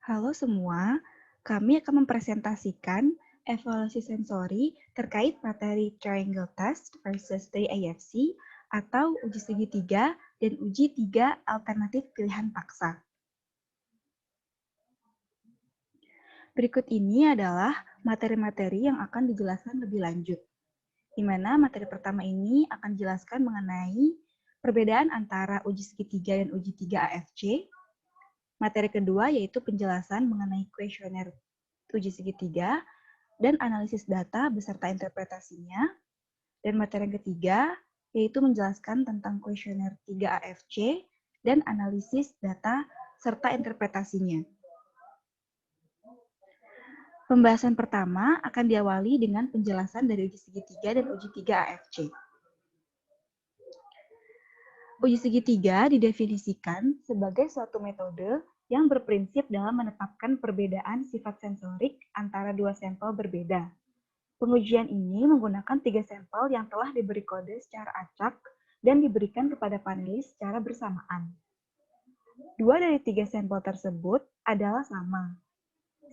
Halo semua, kami akan mempresentasikan evaluasi sensori terkait materi triangle test versus 3AFC atau uji segitiga dan uji tiga alternatif pilihan paksa. Berikut ini adalah materi-materi yang akan dijelaskan lebih lanjut, di mana materi pertama ini akan dijelaskan mengenai perbedaan antara uji segitiga dan uji 3AFC. Materi kedua yaitu penjelasan mengenai kuesioner uji segitiga dan analisis data beserta interpretasinya. Dan materi yang ketiga yaitu menjelaskan tentang kuesioner 3AFC dan analisis data serta interpretasinya. Pembahasan pertama akan diawali dengan penjelasan dari uji segitiga dan uji 3AFC. Uji segitiga didefinisikan sebagai suatu metode yang berprinsip dalam menetapkan perbedaan sifat sensorik antara dua sampel berbeda. Pengujian ini menggunakan 3 sampel yang telah diberi kode secara acak dan diberikan kepada panelis secara bersamaan. 2 dari 3 sampel tersebut adalah sama,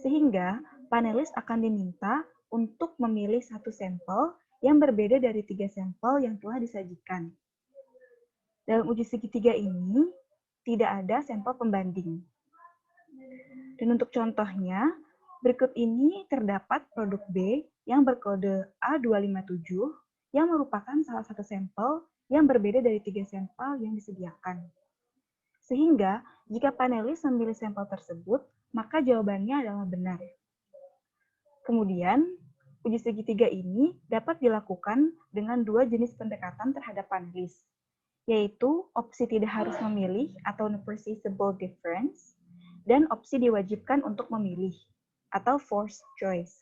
sehingga panelis akan diminta untuk memilih satu sampel yang berbeda dari 3 sampel yang telah disajikan. Dalam uji segitiga ini, tidak ada sampel pembanding. Dan untuk contohnya, berikut ini terdapat produk B yang berkode A257 yang merupakan salah satu sampel yang berbeda dari 3 sampel yang disediakan. Sehingga, jika panelis memilih sampel tersebut, maka jawabannya adalah benar. Kemudian, uji segitiga ini dapat dilakukan dengan dua jenis pendekatan terhadap panelis, yaitu opsi tidak harus memilih atau non-perceivable difference, dan opsi diwajibkan untuk memilih, atau forced choice.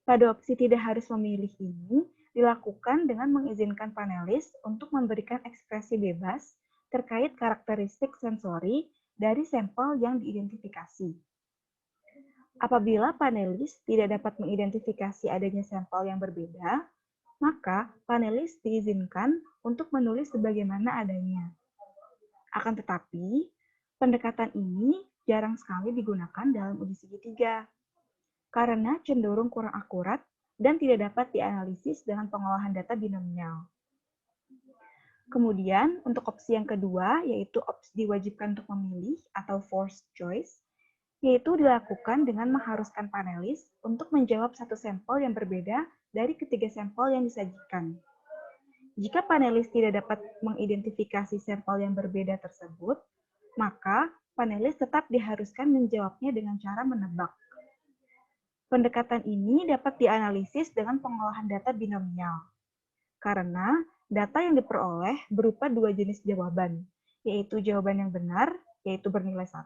Pada opsi tidak harus memilih ini, dilakukan dengan mengizinkan panelis untuk memberikan ekspresi bebas terkait karakteristik sensori dari sampel yang diidentifikasi. Apabila panelis tidak dapat mengidentifikasi adanya sampel yang berbeda, maka panelis diizinkan untuk menulis sebagaimana adanya. Akan tetapi, pendekatan ini jarang sekali digunakan dalam uji segitiga, karena cenderung kurang akurat dan tidak dapat dianalisis dengan pengolahan data binomial. Kemudian, untuk opsi yang kedua, yaitu opsi diwajibkan untuk memilih atau forced choice, yaitu dilakukan dengan mengharuskan panelis untuk menjawab satu sampel yang berbeda dari ketiga sampel yang disajikan. Jika panelis tidak dapat mengidentifikasi sampel yang berbeda tersebut, maka panelis tetap diharuskan menjawabnya dengan cara menebak. Pendekatan ini dapat dianalisis dengan pengolahan data binomial, karena data yang diperoleh berupa dua jenis jawaban, yaitu jawaban yang benar, yaitu bernilai 1,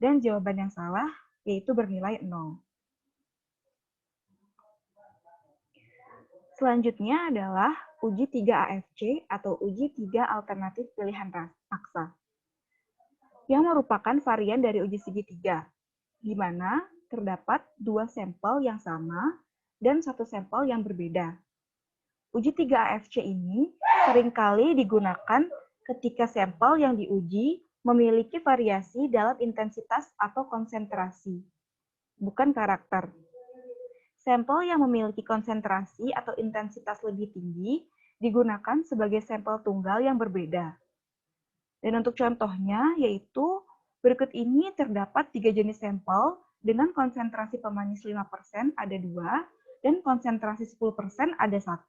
dan jawaban yang salah, yaitu bernilai 0. Selanjutnya adalah uji 3AFC atau uji 3 alternatif pilihan paksa, yang merupakan varian dari uji segitiga, di mana terdapat dua sampel yang sama dan satu sampel yang berbeda. Uji 3AFC ini seringkali digunakan ketika sampel yang diuji memiliki variasi dalam intensitas atau konsentrasi, bukan karakter. Sampel yang memiliki konsentrasi atau intensitas lebih tinggi digunakan sebagai sampel tunggal yang berbeda. Dan untuk contohnya yaitu berikut ini terdapat 3 jenis sampel dengan konsentrasi pemanis 5% ada 2 dan konsentrasi 10% ada 1.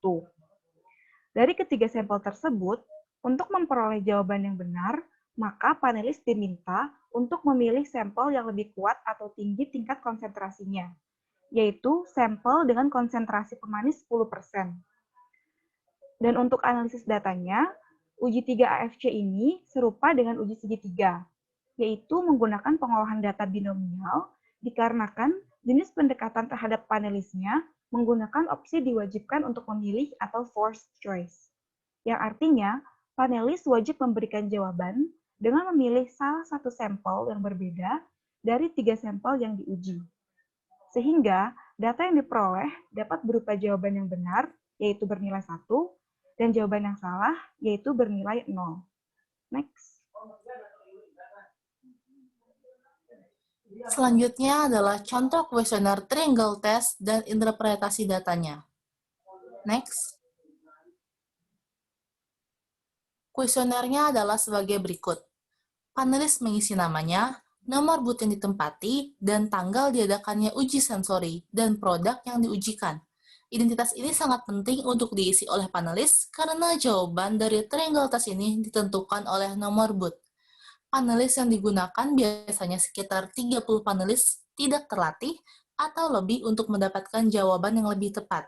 Dari ketiga sampel tersebut, untuk memperoleh jawaban yang benar, maka panelis diminta untuk memilih sampel yang lebih kuat atau tinggi tingkat konsentrasinya, yaitu sampel dengan konsentrasi pemanis 10%. Dan untuk analisis datanya, uji 3AFC ini serupa dengan uji segitiga, yaitu menggunakan pengolahan data binomial dikarenakan jenis pendekatan terhadap panelisnya menggunakan opsi diwajibkan untuk memilih atau forced choice, yang artinya panelis wajib memberikan jawaban dengan memilih salah satu sampel yang berbeda dari 3 sampel yang diuji. Sehingga data yang diperoleh dapat berupa jawaban yang benar, yaitu bernilai 1, dan jawaban yang salah, yaitu bernilai 0. Next. Selanjutnya adalah contoh kuesioner triangle test dan interpretasi datanya. Next. Kuesionernya adalah sebagai berikut. Panelis mengisi namanya, nomor booth yang ditempati, dan tanggal diadakannya uji sensori dan produk yang diujikan. Identitas ini sangat penting untuk diisi oleh panelis karena jawaban dari triangle test ini ditentukan oleh nomor booth. Panelis yang digunakan biasanya sekitar 30 panelis tidak terlatih atau lebih untuk mendapatkan jawaban yang lebih tepat.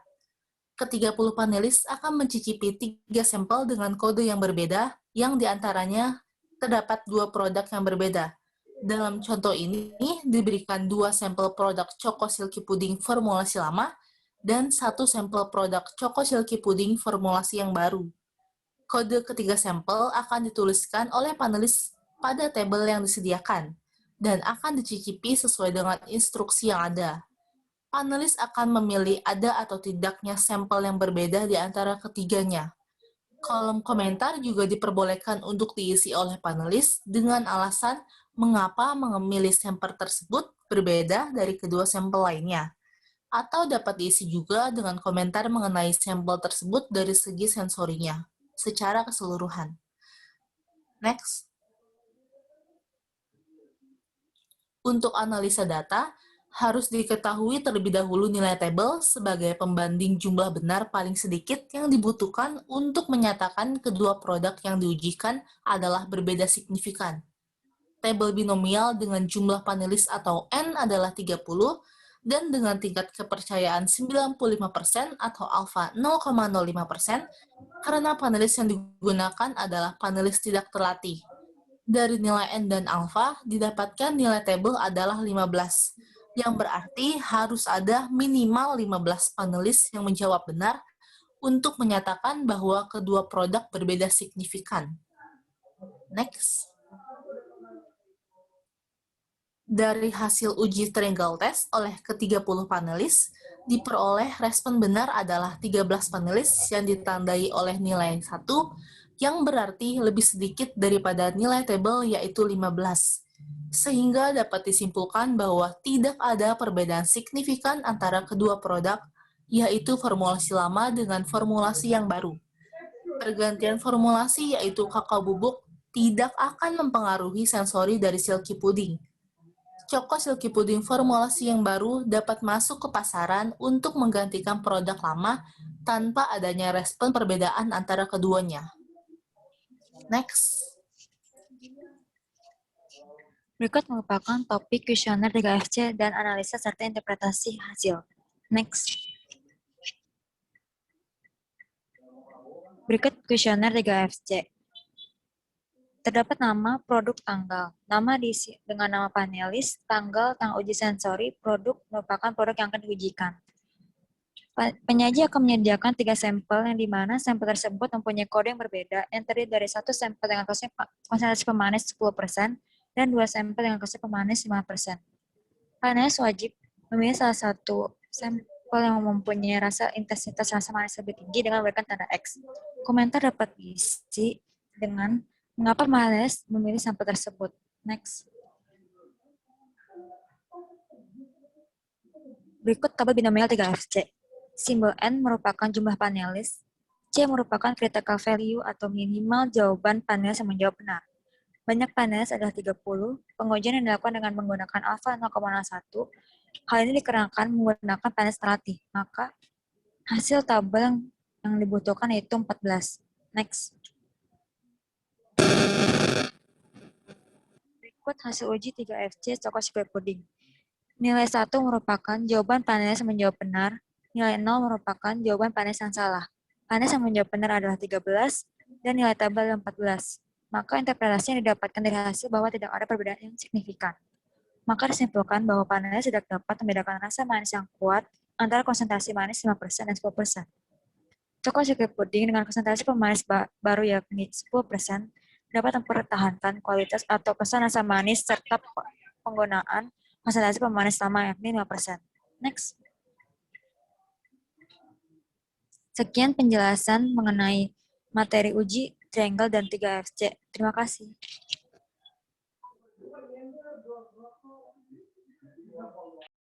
Ke-30 panelis akan mencicipi 3 sampel dengan kode yang berbeda, yang diantaranya terdapat 2 produk yang berbeda. Dalam contoh ini, diberikan 2 sampel produk Choco Silky Pudding formulasi lama, dan 1 sampel produk Choco Silky Pudding formulasi yang baru. Kode ketiga sampel akan dituliskan oleh panelis pada tabel yang disediakan, dan akan dicicipi sesuai dengan instruksi yang ada. Panelis akan memilih ada atau tidaknya sampel yang berbeda di antara ketiganya. Kolom komentar juga diperbolehkan untuk diisi oleh panelis dengan alasan mengapa memilih sampel tersebut berbeda dari kedua sampel lainnya. Atau dapat diisi juga dengan komentar mengenai sampel tersebut dari segi sensorinya, secara keseluruhan. Next. Untuk analisa data, harus diketahui terlebih dahulu nilai tabel sebagai pembanding jumlah benar paling sedikit yang dibutuhkan untuk menyatakan kedua produk yang diujikan adalah berbeda signifikan. Tabel binomial dengan jumlah panelis atau N adalah 30, dan dengan tingkat kepercayaan 95% atau alfa 0,05%, karena panelis yang digunakan adalah panelis tidak terlatih. Dari nilai N dan alfa, didapatkan nilai tabel adalah 15, yang berarti harus ada minimal 15 panelis yang menjawab benar untuk menyatakan bahwa kedua produk berbeda signifikan. Next. Dari hasil uji triangle test oleh ke-30 panelis, diperoleh respon benar adalah 13 panelis yang ditandai oleh nilai 1, yang berarti lebih sedikit daripada nilai tabel yaitu 15. Sehingga dapat disimpulkan bahwa tidak ada perbedaan signifikan antara kedua produk, yaitu formulasi lama dengan formulasi yang baru. Pergantian formulasi yaitu kakao bubuk tidak akan mempengaruhi sensori dari Silky Pudding. Choco Silky Pudding formulasi yang baru dapat masuk ke pasaran untuk menggantikan produk lama tanpa adanya respon perbedaan antara keduanya. Next. Berikut merupakan topik kuesioner 3FC dan analisa serta interpretasi hasil. Next. Berikut kuesioner 3FC. Terdapat nama, produk, tanggal. Nama diisi dengan nama panelis, tanggal uji sensori, produk merupakan produk yang akan diujikan. Penyaji akan menyediakan 3 sampel yang dimana sampel tersebut mempunyai kode yang berbeda yang terdiri dari 1 sampel dengan konsentrasi pemanis 10% dan 2 sampel dengan konsentrasi pemanis 5%. Panelis wajib memilih salah satu sampel yang mempunyai intensitas rasa manis lebih tinggi dengan memberikan tanda X. Komentar dapat diisi dengan mengapa panelis memilih sampel tersebut. Next. Berikut tabel binomial 3FC. Simbol N merupakan jumlah panelis, C merupakan critical value atau minimal jawaban panelis yang menjawab benar. Banyak panelis adalah 30, pengujian yang dilakukan dengan menggunakan alfa 0,01. Hal ini dikarenakan menggunakan panelis terlatih, maka hasil tabel yang dibutuhkan yaitu 14. Next. Berikut hasil uji 3FC Choco Silky Pudding. Nilai 1 merupakan jawaban panelis yang menjawab benar, nilai 0 merupakan jawaban panelis yang salah. Panelis yang menjawab benar adalah 13, dan nilai tabel 14. Maka interpretasi yang didapatkan dari hasil bahwa tidak ada perbedaan yang signifikan. Maka disimpulkan bahwa panelis tidak dapat membedakan rasa manis yang kuat antara konsentrasi manis 5% dan 10%. Choco Silky Pudding dengan konsentrasi pemanis baru yakni 10% dapat mempertahankan kualitas atau kesan rasa manis serta penggunaan konsentrasi pemanis lama yakni 5%. Next. Sekian penjelasan mengenai materi uji triangle dan 3FC. Terima kasih.